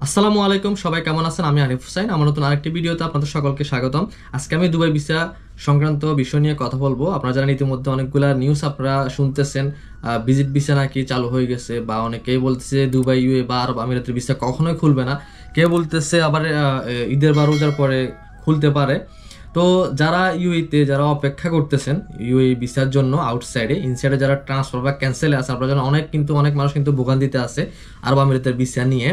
আসসালামু আলাইকুম, সবাই কেমন আছেন? আমি আরিফ হোসেন। আমার নতুন আরেকটি ভিডিওতে আপনাদের সকলকে স্বাগতম। আজকে আমি দুবাই ভিসা সংক্রান্ত বিষয় নিয়ে কথা বলবো। আপনারা জানেন ইতিমধ্যে অনেকগুলা নিউজ আপনারা শুনতেছেন, ভিজিট ভিসা নাকি চালু হয়ে গেছে, বা অনেকেই বলতেছে দুবাই ইউএ বা আরব আমিরাতের ভিসা কখনোই খুলবে না। কেউ বলতেছে আবার ঈদের বা রোজার পরে খুলতে পারে। তো যারা ইউএতে যারা অপেক্ষা করতেছেন ইউএ ভিসার জন্য আউটসাইডে, ইনসাইডে যারা ট্রান্সফার বা ক্যান্সেলে আছে, আপনারা জানেন অনেক মানুষ কিন্তু ভোগান্তিতে আছে আরব আমিরাতের ভিসা নিয়ে।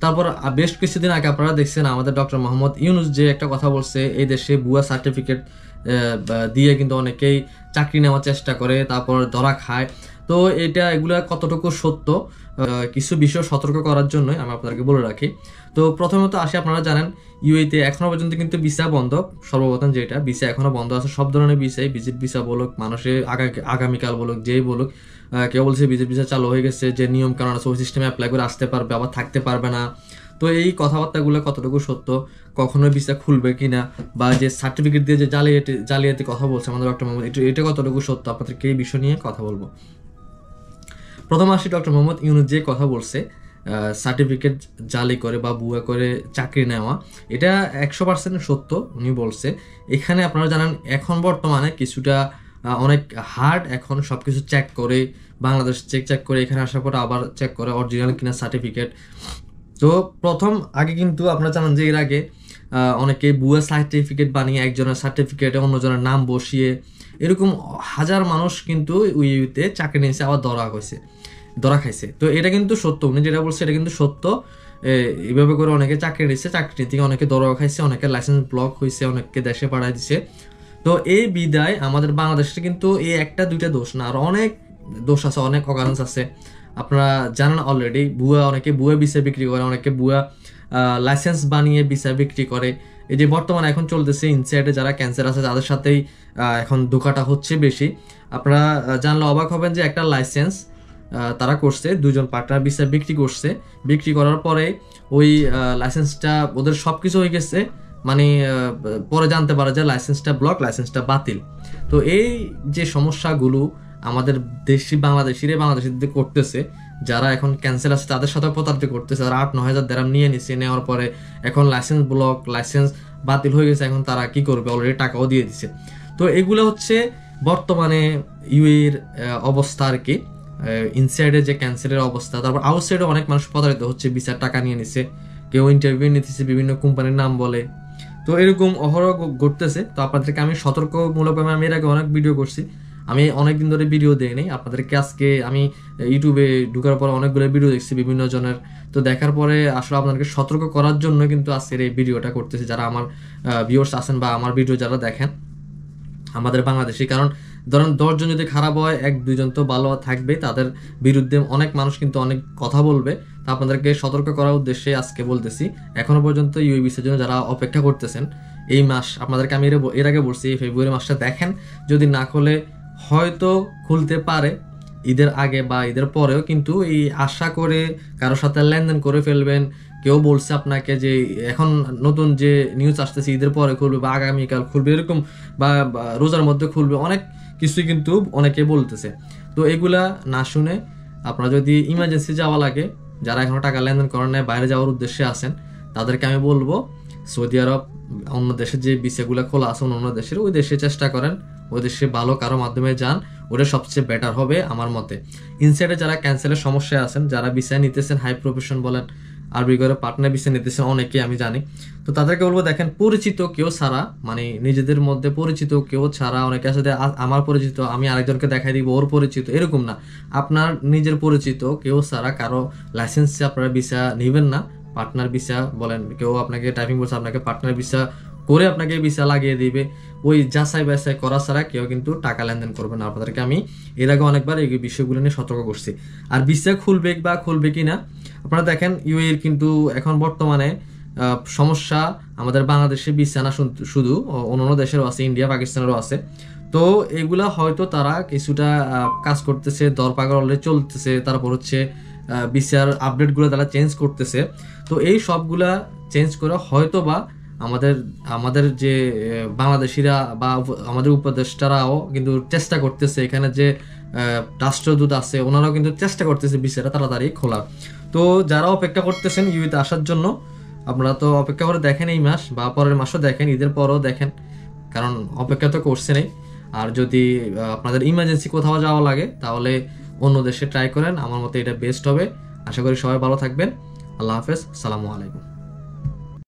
তারপর বেশ কিছুদিন আগে আপনারা দেখছেন আমাদের ডক্টর মোহাম্মদ ইউনুস যে একটা কথা বলছে, এই দেশে ভুয়া সার্টিফিকেট দিয়ে কিন্তু অনেকেই চাকরি নেওয়ার চেষ্টা করে, তারপর ধরা খায়। তো এগুলা কতটুকু সত্য, কিছু বিষয় সতর্ক করার জন্যই আমি আপনাদেরকে বলে রাখি। তো প্রথমত আসি, আপনারা জানেন ইউএতে এখনো পর্যন্ত কিন্তু ভিসা বন্ধ। সর্বপ্রথম যেটা ভিসা এখনো বন্ধ আছে, সব ধরনের ভিসাই, ভিজিট ভিসা বলুক, মানুষের আগামীকাল বলুক, যেই বলুক। কেউ বলছে ভিজিট ভিসা চালু হয়ে গেছে, যে নিয়ম কারণ আছে ওই সিস্টেমে অ্যাপ্লাই করে আসতে পারবে, আবার থাকতে পারবে না। তো এই কথাবার্তাগুলো কতটুকু সত্য, কখনো ভিসা খুলবে কিনা, বা যে সার্টিফিকেট দিয়ে যে জালিয়াতি কথা বলছে আমাদের ডক্টর মোহাম্মদ, এটা কতটুকু সত্য, আপনাদেরকে এই বিষয় নিয়ে কথা বলবো। প্রথম আসি, ডক্টর মোহাম্মদ ইউনুস যে কথা বলছে সার্টিফিকেট জালি করে বা ভুয়া করে চাকরি নেওয়া, এটা 100% সত্য উনি বলছে। এখানে আপনারা জানেন এখন বর্তমানে কিছুটা অনেক হার্ড, এখন সব কিছু চেক করে, বাংলাদেশ চেক করে, এখানে আসার পর আবার চেক করে অরিজিনাল কিনা সার্টিফিকেট। তো আগে কিন্তু আপনারা জানেন যে এর আগে অনেকে ভুয়া সার্টিফিকেট বানিয়ে একজনের সার্টিফিকেটে অন্যজনের নাম বসিয়ে এরকম হাজার মানুষ কিন্তু ইউইতে চাকরি নিয়েছে, আবার ধরা খাইছে। তো এটা কিন্তু সত্য, উনি যেটা বলছে এটা কিন্তু সত্য। এইভাবে করে অনেকে চাকরি নিচ্ছে, চাকরি থেকে অনেকে ধরা খাইছে, অনেকে লাইসেন্স ব্লক হয়েছে, অনেককে দেশে পাঠাই দিছে। তো এই বিদায় আমাদের বাংলাদেশে কিন্তু এই একটা দুইটা দোষ না, আর অনেক দোষ আছে, অনেক অকারেন্স আছে। আপনারা জানেন অলরেডি, অনেকে ভুয়া ভিসা বিক্রি করে, অনেকে ভুয়া লাইসেন্স বানিয়ে ভিসা বিক্রি করে। এই যে বর্তমানে এখন চলতেছে ইনসাইডে যারা ক্যান্সার আছে তাদের সাথেই এখন ধোঁকাটা হচ্ছে বেশি। আপনারা জানলে অবাক হবেন যে একটা লাইসেন্স তারা করছে, দুজন পার্টনার ভিসা বিক্রি করার পরে ওই লাইসেন্সটা ওদের সব কিছু হয়ে গেছে, মানে পরে জানতে পারে যে লাইসেন্সটা ব্লক, লাইসেন্সটা বাতিল। তো এই যে সমস্যাগুলো আমাদের বাংলাদেশিদের করতেছে, যারা এখন ক্যান্সেল আছে তাদের সাথে প্রতারিত করতেছে, তারা 8-9 হাজার দেরাম নিয়ে নিচ্ছে, নেওয়ার পরে এখন লাইসেন্স ব্লক, লাইসেন্স বাতিল হয়ে গেছে, এখন তারা কি করবে, অলরেডি টাকাও দিয়ে দিচ্ছে। তো এগুলো হচ্ছে বর্তমানে ইউএর অবস্থা আর কি, ইনসাইডে যে ক্যান্সেলের অবস্থা। তারপর আউটসাইডে অনেক মানুষ প্রতারিত হচ্ছে, ভিসার টাকা নিয়ে নিচ্ছে, কেউ ইন্টারভিউ নিতেছে, বিভিন্ন কোম্পানির নাম বলে। তো এরকম অহরহ ঘটতেছে। তো আপনাদেরকে আমি সতর্কমূলকভাবে, আমি এর আগে অনেক ভিডিও করছি, আমি অনেকদিন ধরে ভিডিও দেই নাই আপনাদেরকে। আজকে আমি ইউটিউবে ঢুকার পর অনেকগুলো ভিডিও দেখছি বিভিন্ন জনের, তো দেখার পরে আসলে আপনাদেরকে সতর্ক করার জন্য কিন্তু আজকের এই ভিডিওটা করতেছি। যারা আমার ভিউয়ার্স আছেন বা আমার ভিডিও যারা দেখেন আমাদের বাংলাদেশি, কারণ ধরেন 10 জন যদি খারাপ হয়, 1-2 জন তো ভালো থাকবে, তাদের বিরুদ্ধে অনেক মানুষ কিন্তু অনেক কথা বলবে। তা আপনাদেরকে সতর্ক করার উদ্দেশ্যে আজকে বলতেছি। এখনো পর্যন্ত ইউএই ভিসার জন্য যারা অপেক্ষা করতেছেন, এই মাস আপনাদেরকে আমি এর আগে বলছি, এই ফেব্রুয়ারি মাসটা দেখেন, যদি না খুলে হয়তো খুলতে পারে ঈদের আগে বা ঈদের পরেও, কিন্তু এই আশা করে কারোর সাথে লেনদেন করে ফেলবেন। কেউ বলছে আপনাকে যে এখন নতুন যে নিউজ আসতেছে ঈদের পরে খুলবে বা আগামীকাল খুলবে এরকম, বা রোজার মধ্যে খুলবে, অনেক কিছুই কিন্তু অনেকে বলতেছে। তো এগুলা না শুনে আপনারা যদি ইমার্জেন্সি যাওয়া লাগে, যারা এখনো টাকা লেনদেন করেন নাই, বাইরে যাওয়ার উদ্দেশ্যে আছেন, তাদেরকে আমি বলবো সৌদি আরব, অন্য দেশের যে ভিসাগুলো খোলা আছে অন্য দেশের, ওই দেশে চেষ্টা করেন, ওই দেশে ভালো কারো মাধ্যমে যান, ওটা সবচেয়ে বেটার হবে আমার মতে। ইনসাইডে যারা ক্যান্সেলের সমস্যায় আছেন, যারা ভিসা নিতেছেন, হাই প্রফেশন বলেন, আরবি করে পার্টনার ভিসা নিতেছেন অনেকে, আমি জানি। তো তাদেরকে বলবো, দেখেন পরিচিত কেউ ছাড়া, মানে নিজেদের মধ্যে পরিচিত কেউ ছাড়া, অনেকে আছে আমার পরিচিত আমি আরেকজনকে দেখাই দিব ওর পরিচিত, এরকম না। আপনার নিজের পরিচিত কেউ ছাড়া কারো লাইসেন্সে আপনারা ভিসা নেবেন না। পার্টনার ভিসা বলেন, কেউ আপনাকে টাইপিং বলছে, আপনাকে পার্টনার ভিসা করে আপনাকে ভিসা লাগিয়ে দিবে, ওই যাচাই বাছাই করা ছাড়া কেউ কিন্তু টাকা লেনদেন করবে না। আপনাদেরকে আমি এর আগে অনেকবার এই বিষয়গুলো নিয়ে সতর্ক করছি। আর ভিসা খুলবে কি না, আপনারা দেখেন ইউএর কিন্তু এখন বর্তমানে সমস্যা আমাদের বাংলাদেশে ভিসা না, শুধু অন্যান্য দেশেরও আছে, ইন্ডিয়া পাকিস্তানেরও আছে। তো এগুলা হয়তো তারা কিছুটা কাজ করতেছে, দরপাকড় অলরেডি চলতেছে, তারপর হচ্ছে ভিসার আপডেটগুলো তারা চেঞ্জ করতেছে। তো এই সবগুলা চেঞ্জ করে হয়তো বা আমাদের যে বাংলাদেশিরা বা আমাদের উপদেষ্টারাও কিন্তু চেষ্টা করতেছে, এখানে যে রাষ্ট্রদূত আছে ওনারাও কিন্তু চেষ্টা করতেছে ভিসাটা তাড়াতাড়ি খোলার। তো তো যারা অপেক্ষা করতেছেন ইউএতে আসার জন্য, আপনারা তো অপেক্ষা করে দেখেন এই মাস বা পরের মাসও দেখেন, ঈদের পরও দেখেন, কারণ অপেক্ষা তো করছেনই। আর যদি আপনাদের ইমার্জেন্সি কোথাও যাওয়া লাগে তাহলে অন্য দেশে ট্রাই করেন, আমার মতে এটা বেস্ট হবে। আশা করি সবাই ভালো থাকবেন। আল্লাহ হাফেজ, আসসালামু আলাইকুম।